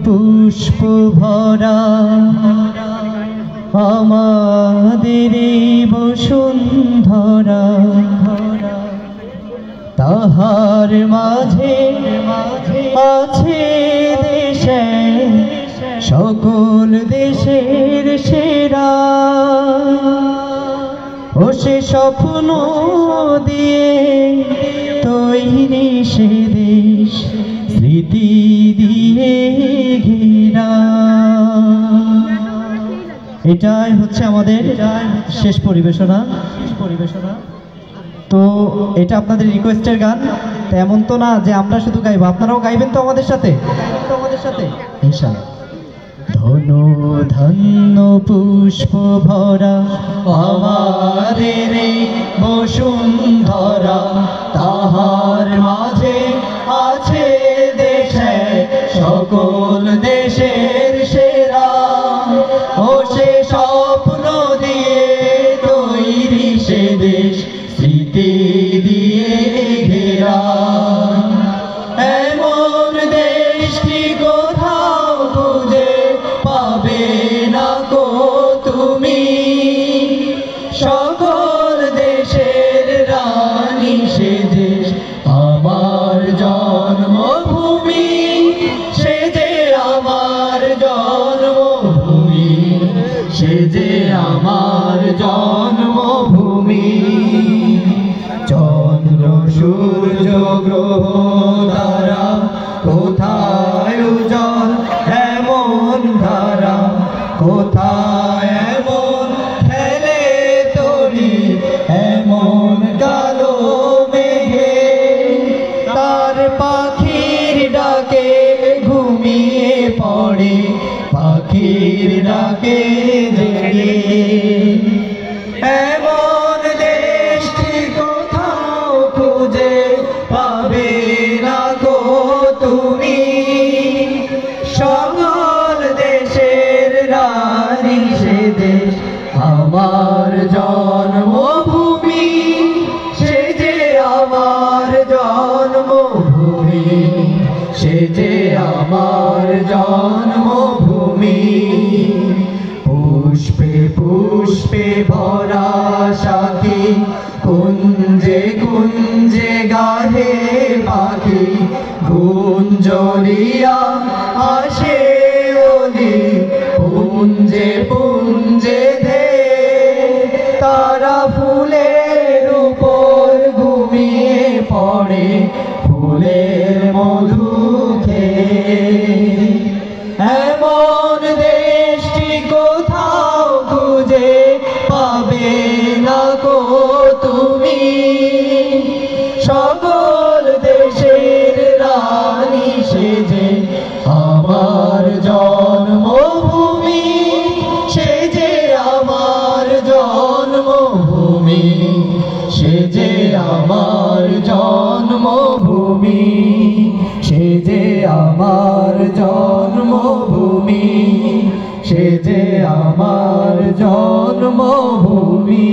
পুষ্প ভরা আমাদের বসুন্ধরা, তাহার মাঝে আছে দেশে সকল দেশের সেরা। ও সে স্বপ্ন দিয়ে তৈরি সে দেশ, স্মৃতি দিয়ে ঘেরা। এটাই হচ্ছে আমাদের শেষ পরিবেশনা। তো এটা আপনাদের রিকোয়েস্টের গান, তেমন তো না যে আমরা শুধু গাইবো, আপনারাও গাইবেন তো আমাদের সাথে ইনশাআল্লাহ। ধন্য ধন্য পুষ্প ভরা আমাদের বসুন্ধরা, তাহার মাঝে আছে দেশে সকল দেশের সেরা। ও সে স্বপ্ন দিয়ে তৈরি সে দেশ, স্মৃতি দিয়ে ঘেরা। এমন দেশটি কোথাও খুঁজে পাবে না গো তুমি, সকল দেশের রানী সে দেশ আমার জন্মভূমি, সে যে আমার জন্মভূমি, সে যে আমার জন্মভূমি। চন্দ্র সূর্য গ্রহ তারা কোথায় উজ্জ্বল এমন ধারা, কোথায় এমন ফেলে তরি এমন কালো মেঘে। তার পাখির ডাকে ঘুমিয়ে পড়ে, পাখির ডাকে জেগে। এমন দেশটি কোথাও খুঁজে পাবে না গো তুমি, সকল দেশের রানী সে দেশ আমার জন্মভূমি, সে যে আমার জন্মভূমি, সে যে আমার জন্মভূমি। পুষ্পে পুষ্পে ভরা সাথী, কুঞ্জে কুঞ্জে গাহে পাখি, গুঞ্জরিয়া আসে ওলি পুঞ্জে পুঞ্জে ধে। তারা ফুলের উপর ঘুমিয়ে পড়ে, ফুলের মধু খেয়ে। এমন দেশটি কোথাও খুঁজে পাবে না গো তুমি, সকল দেশের রানী সে যে আমার জন্মভূমি, সে যে আমার জন্মভূমি, সে যে আমার জন্মভূমি, সে যে আমার জন্মভূমি, সে যে আমার জন্মভূমি।